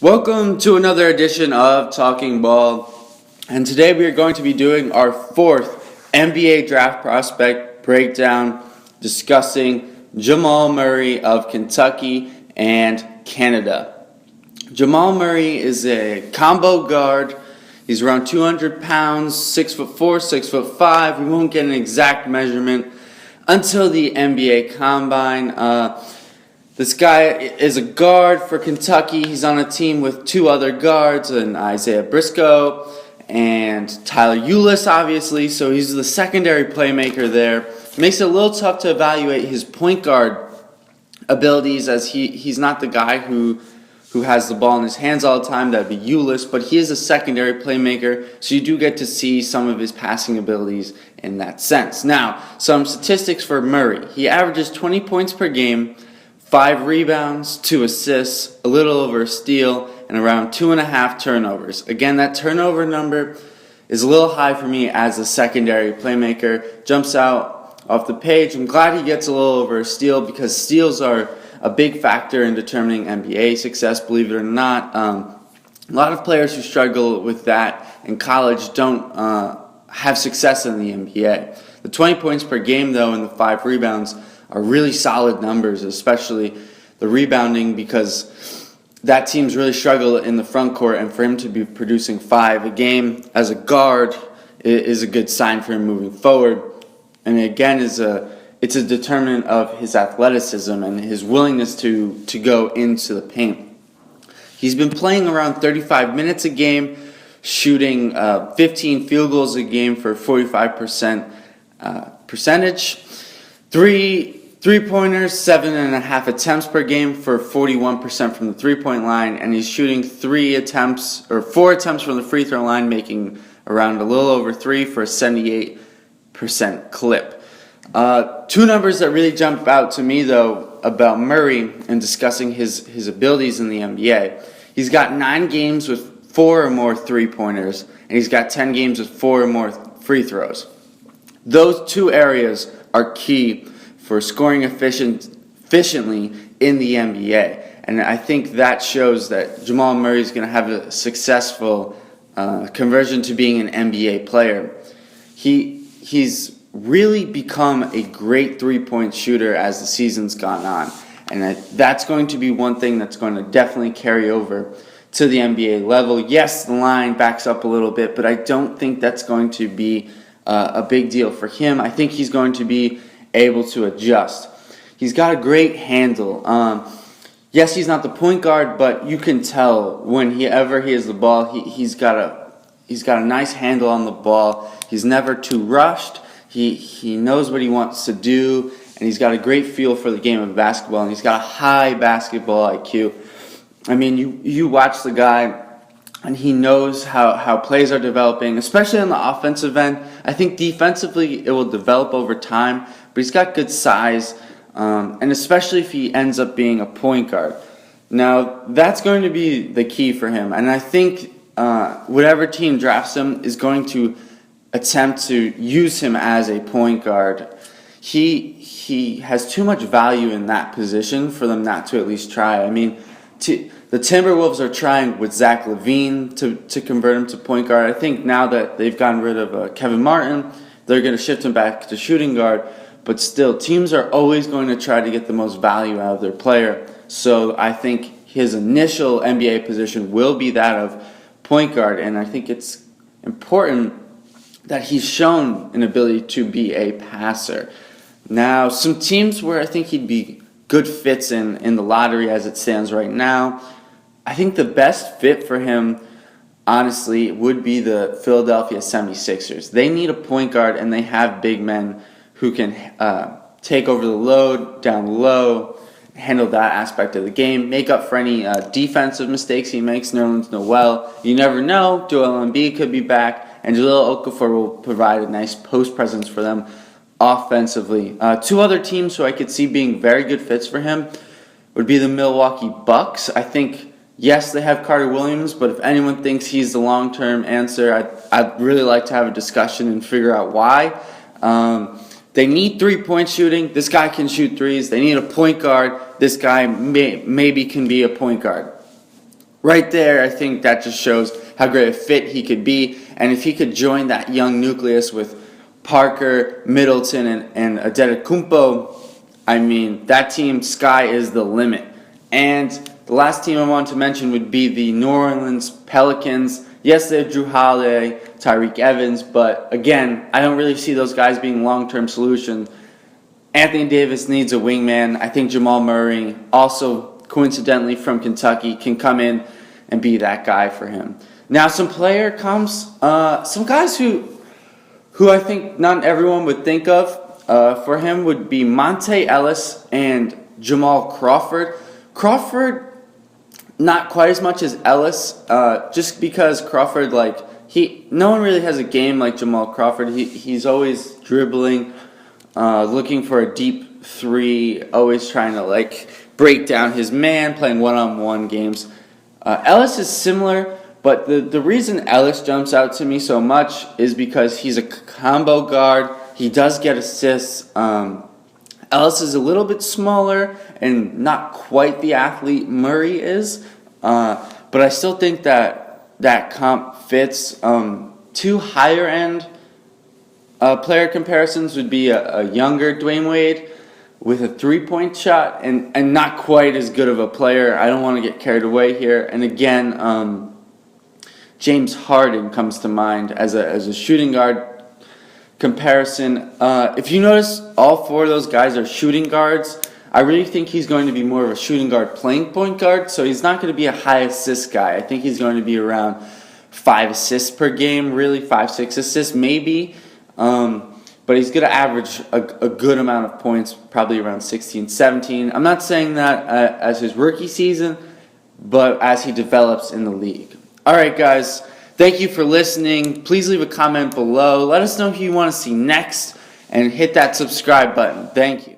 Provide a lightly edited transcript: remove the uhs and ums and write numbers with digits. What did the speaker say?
Welcome to another edition of Talking Ball, and today we are going to be doing our fourth NBA draft prospect breakdown, discussing Jamal Murray of Kentucky and Canada. Jamal Murray is a combo guard. He's around 200 pounds, 6'4", 6'5". We won't get an exact measurement until the NBA Combine. This guy is a guard for Kentucky. He's on a team with two other guards, and Isaiah Briscoe and Tyler Ulis, obviously. So he's the secondary playmaker there. Makes it a little tough to evaluate his point guard abilities, as he's not the guy who has the ball in his hands all the time. That'd be Ulis, but he is a secondary playmaker, so you do get to see some of his passing abilities in that sense. Now, some statistics for Murray. He averages 20 points per game, 5 rebounds, 2 assists, a little over a steal, and around 2.5 turnovers. Again, that turnover number is a little high for me as a secondary playmaker. Jumps out off the page. I'm glad he gets a little over a steal, because steals are a big factor in determining NBA success, believe it or not. A lot of players who struggle with that in college don't have success in the NBA. The 20 points per game, though, and the 5 rebounds are really solid numbers, especially the rebounding, because that team's really struggle in the front court, and for him to be producing 5 a game as a guard is a good sign for him moving forward. And again, it's a determinant of his athleticism and his willingness to go into the paint. He's been playing around 35 minutes a game, shooting 15 field goals a game for 45% percentage. Three-pointers, 7.5 attempts per game for 41% from the three-point line, and he's shooting 4 attempts from the free throw line, making around a little over 3 for a 78% clip. 2 numbers that really jump out to me, though, about Murray and discussing his abilities in the NBA. He's got 9 games with 4 or more three-pointers, and he's got 10 games with 4 or more free throws. Those 2 areas are key for scoring efficiently in the NBA. And I think that shows that Jamal Murray is going to have a successful conversion to being an NBA player. He's really become a great three-point shooter as the season's gone on. And that's going to be one thing that's going to definitely carry over to the NBA level. Yes, the line backs up a little bit, but I don't think that's going to be a big deal for him. I think he's going to be able to adjust. He's got a great handle. Yes, he's not the point guard, but you can tell whenever he has the ball, he's got a nice handle on the ball. He's never too rushed. He knows what he wants to do, and he's got a great feel for the game of basketball, and he's got a high basketball IQ. I mean, you watch the guy, and he knows how plays are developing, especially on the offensive end. I think defensively it will develop over time, but he's got good size, and especially if he ends up being a point guard. Now, that's going to be the key for him, and I think whatever team drafts him is going to attempt to use him as a point guard. He has too much value in that position for them not to at least try. I mean, the Timberwolves are trying with Zach LaVine to convert him to point guard. I think now that they've gotten rid of Kevin Martin, they're going to shift him back to shooting guard. But still, teams are always going to try to get the most value out of their player. So I think his initial NBA position will be that of point guard. And I think it's important that he's shown an ability to be a passer. Now, some teams where I think he'd be good fits in the lottery as it stands right now, I think the best fit for him, honestly, would be the Philadelphia 76ers. They need a point guard, and they have big men who can take over the load down low, handle that aspect of the game, make up for any defensive mistakes he makes. Nerlens Noel, you never know. Joel Embiid could be back, and Jahlil Okafor will provide a nice post presence for them offensively. 2 other teams who I could see being very good fits for him would be the Milwaukee Bucks. I think, yes, they have Carter Williams, but if anyone thinks he's the long-term answer, I'd really like to have a discussion and figure out why. They need three-point shooting. This guy can shoot threes. They need a point guard. This guy maybe can be a point guard. right there, I think that just shows how great a fit he could be. And if he could join that young nucleus with Parker, Middleton, and Adetokounmpo, I mean, that team, sky is the limit. And the last team I want to mention would be the New Orleans Pelicans. Yes, they have Drew Holiday, Tyreke Evans, but again, I don't really see those guys being long-term solutions. Anthony Davis needs a wingman. I think Jamal Murray, also coincidentally from Kentucky, can come in and be that guy for him. Now, some guys who I think not everyone would think of for him would be Monte Ellis and Jamal Crawford. Crawford, not quite as much as Ellis, just because Crawford, no one really has a game like Jamal Crawford. He's always dribbling, looking for a deep three, always trying to break down his man, playing one-on-one games. Ellis is similar, but the reason Ellis jumps out to me so much is because he's a combo guard. He does get assists. Ellis is a little bit smaller and not quite the athlete Murray is, but I still think that comp fits. Two higher-end player comparisons would be a younger Dwayne Wade with a three-point shot and not quite as good of a player. I don't want to get carried away here. And again, James Harden comes to mind as a shooting guard comparison. If you notice, all four of those guys are shooting guards. I really think he's going to be more of a shooting guard playing point guard, so he's not going to be a high assist guy. I think he's going to be around 5 assists per game, really 5-6 assists maybe. But he's going to average a good amount of points, probably around 16, 17. I'm not saying that as his rookie season, but as he develops in the league. All right, guys. Thank you for listening. Please leave a comment below. Let us know who you want to see next, and hit that subscribe button. Thank you.